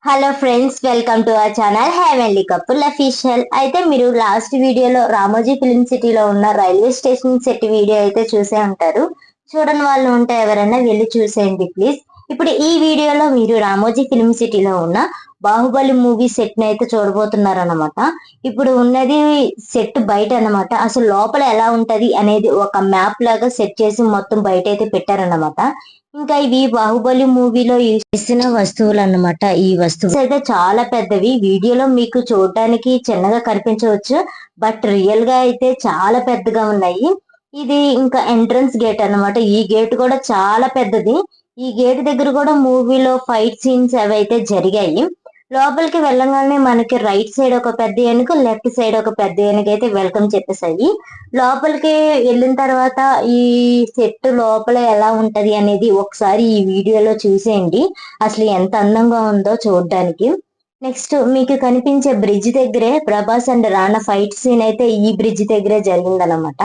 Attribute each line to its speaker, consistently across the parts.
Speaker 1: Hello friends, welcome to our channel heavenly couple official. అయితే మీరు last వీడియోలో Ramoji film సిటీలో ఉన్న రైల్వే స్టేషన్ సెట్ వీడియో అయితే చూసే ఉంటారు. చూడని వాళ్ళు ఉంటే ఎవరైనా వెళ్ళి చూసేయండి ప్లీజ్. ఇప్పుడు ఈ వీడియోలో మీరు రామోజీ ఫిల్మ్ సిటీలో ఉన్న బాహుబలి మూవీ సెట్ ని అయితే చూడబోతున్నారన్నమాట. ఇప్పుడు ఉన్నది సెట్ బయట అన్నమాట. అసలు లోపల ఎలా ఉంటది అనేది ఒక మ్యాప్ లాగా సెట్ చేసి మొత్తం బయట అయితే పెట్టారన్నమాట. ఇంకా ఇవి బాహుబలి మూవీలో యూజ్ చేసిన వస్తువులు అన్నమాట. ఈ వస్తువులు అయితే చాలా పెద్దవి. వీడియోలో మీకు చూడడానికి చిన్నగా కనిపించవచ్చు, బట్ రియల్ గా అయితే చాలా పెద్దగా ఉన్నాయి. ఇది ఇంకా ఎంట్రన్స్ గేట్ అన్నమాట. ఈ గేట్ కూడా చాలా పెద్దది. ఈ గేట్ దగ్గర కూడా మూవీలో ఫైట్ సీన్స్ అవి అయితే జరిగాయి. లోపలికి వెళ్ళగానే మనకి రైట్ సైడ్ ఒక పెద్ద ఏనుగు, లెఫ్ట్ సైడ్ ఒక పెద్ద ఏనుగు అయితే వెల్కమ్ చెప్పేసాయి. లోపలికి వెళ్ళిన తర్వాత ఈ సెట్ లోపల ఎలా ఉంటది అనేది ఒకసారి ఈ వీడియోలో చూసేయండి. అసలు ఎంత అందంగా ఉందో చూడడానికి. నెక్స్ట్ మీకు కనిపించే బ్రిడ్జ్ దగ్గరే Prabhas and Rana fight scene అయితే ఈ బ్రిడ్జ్ దగ్గరే జరిగిందనమాట.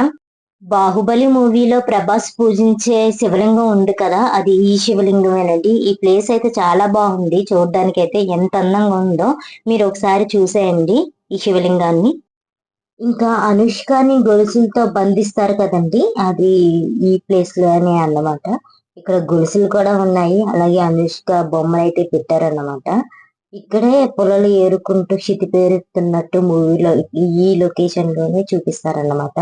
Speaker 1: బాహుబలి మూవీలో ప్రభాస్ పూజించే శివలింగం ఉంది కదా, అది ఈ శివలింగమేనండి. ఈ ప్లేస్ అయితే చాలా బాగుంది చూడడానికి. అయితే ఎంత అందంగా ఉందో మీరు ఒకసారి చూసేయండి ఈ శివలింగాన్ని. ఇంకా అనుష్కని గొలుసులతో బంధిస్తారు కదండి, అది ఈ ప్లేస్ లోనే అన్నమాట. ఇక్కడ గొలుసులు కూడా ఉన్నాయి, అలాగే అనుష్క బొమ్మలు అయితే పెట్టారన్నమాట. ఇక్కడే పొలలు ఏరుకుంటూ క్షితి పేరుతున్నట్టు మూవీలో ఈ లొకేషన్ లోనే చూపిస్తారన్నమాట.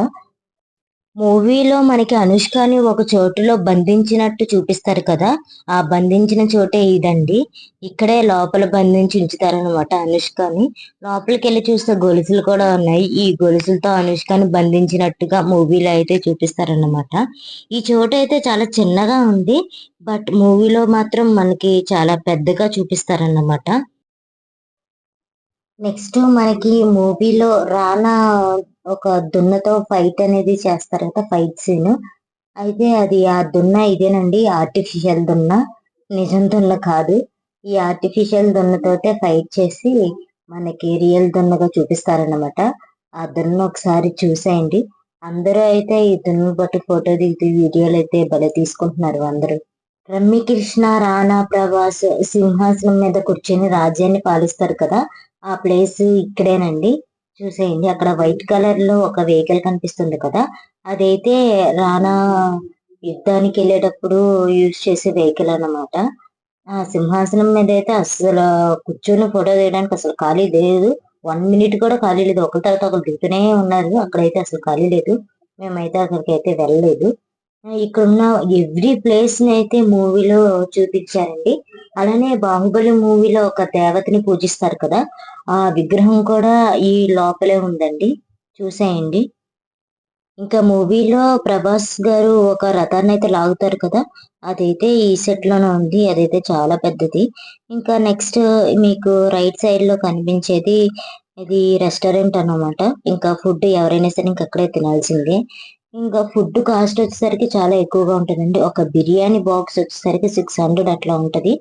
Speaker 1: మూవీలో మనకి అనుష్కని ఒక చోటులో బంధించినట్టు చూపిస్తారు కదా, ఆ బంధించిన చోటే ఇదండి. ఇక్కడే లోపల బంధించి ఉంచుతారనమాట అనుష్కని. లోపలికి వెళ్ళి చూస్తే గొలుసులు కూడా ఉన్నాయి. ఈ గొలుసులతో అనుష్కని బంధించినట్టుగా మూవీలో అయితే చూపిస్తారన్నమాట. ఈ చోటు అయితే చాలా చిన్నగా ఉంది, బట్ మూవీలో మాత్రం మనకి చాలా పెద్దగా చూపిస్తారన్నమాట. నెక్స్ట్ మనకి మూవీలో రానా ఒక దున్నతో ఫైట్ అనేది చేస్తారు కదా, ఫైట్ సీన్. అయితే అది ఆ దున్న ఇదేనండి, ఆర్టిఫిషియల్ దున్న, నిజం దున్న కాదు. ఈ ఆర్టిఫిషియల్ దున్నతోటే ఫైట్ చేసి మనకి రియల్ దున్నగా చూపిస్తారన్నమాట. ఆ దున్న ఒకసారి చూసేయండి. అందరూ అయితే ఈ దున్న బట్టి ఫోటో దిగుతూ వీడియోలు అయితే భలే తీసుకుంటున్నారు అందరూ. రమ్యకృష్ణ, రానా, ప్రభాస్ సింహాసనం మీద కూర్చొని రాజ్యాన్ని పాలిస్తారు కదా, ఆ ప్లేస్ ఇక్కడేనండి. చూసేయండి, అక్కడ వైట్ కలర్ లో ఒక వెహికల్ కనిపిస్తుంది కదా, అదైతే రానా యుద్ధానికి వెళ్ళేటప్పుడు యూజ్ చేసే వెహికల్ అన్నమాట. ఆ సింహాసనం మీద అయితే అసలు కూర్చొని ఫోటో తీయడానికి అసలు ఖాళీ లేదు. 1 మినిట్ కూడా ఖాళీ లేదు. ఒకరి తర్వాత ఒకరు దిగుతూనే ఉన్నారు. అక్కడైతే అసలు ఖాళీ లేదు. మేమైతే అక్కడికి అయితే వెళ్ళలేదు. ఇక్కడున్న ఎవ్రీ ప్లేస్ ని అయితే మూవీలో చూపించారండి. అలానే బాహుబలి మూవీలో ఒక దేవతని పూజిస్తారు కదా, ఆ విగ్రహం కూడా ఈ లోపలే ఉందండి. చూసేయండి. ఇంకా మూవీలో ప్రభాస్ గారు ఒక రథాన్ని అయితే లాగుతారు కదా, అదైతే ఈ సెట్ లోనే ఉంది. అదైతే చాలా పెద్దది. ఇంకా నెక్స్ట్ మీకు రైట్ సైడ్ లో కనిపించేది ఇది రెస్టారెంట్ అన్నమాట. ఇంకా ఫుడ్ ఎవరైనా సరే ఇంకా అక్కడే తినాల్సిందే. ఇంకా ఫుడ్ కాస్ట్ వచ్చేసరికి చాలా ఎక్కువగా ఉంటుందండి. ఒక బిర్యానీ బాక్స్ వచ్చేసరికి 600 అట్లా ఉంటది.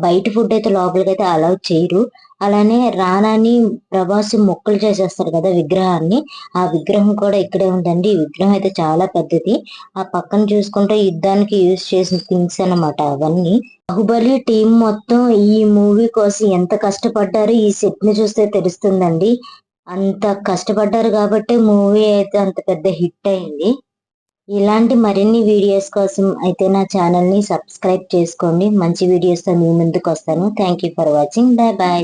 Speaker 1: బయట ఫుడ్ అయితే లోపలికి అయితే అలౌ చేయరు. అలానే రానాని ప్రభాస్ మొక్కలు చేసేస్తారు కదా విగ్రహాన్ని, ఆ విగ్రహం కూడా ఇక్కడే ఉందండి. ఈ విగ్రహం అయితే చాలా పెద్దది. ఆ పక్కన చూసుకుంటే యుద్ధానికి యూజ్ చేసిన థింగ్స్ అన్నమాట అవన్నీ. బాహుబలి టీం మొత్తం ఈ మూవీ కోసం ఎంత కష్టపడ్డారో ఈ సెట్ ని చూస్తే తెలుస్తుందండి. అంత కష్టపడ్డారు కాబట్టి మూవీ అయితే అంత పెద్ద హిట్ అయింది. ఇలాంటి మరిన్ని వీడియోస్ కోసం అయితే నా ఛానల్ ని సబ్స్క్రైబ్ చేసుకోండి. మంచి వీడియోస్ తో మీ ముందుకు వస్తాను. Thank you for watching. Bye bye.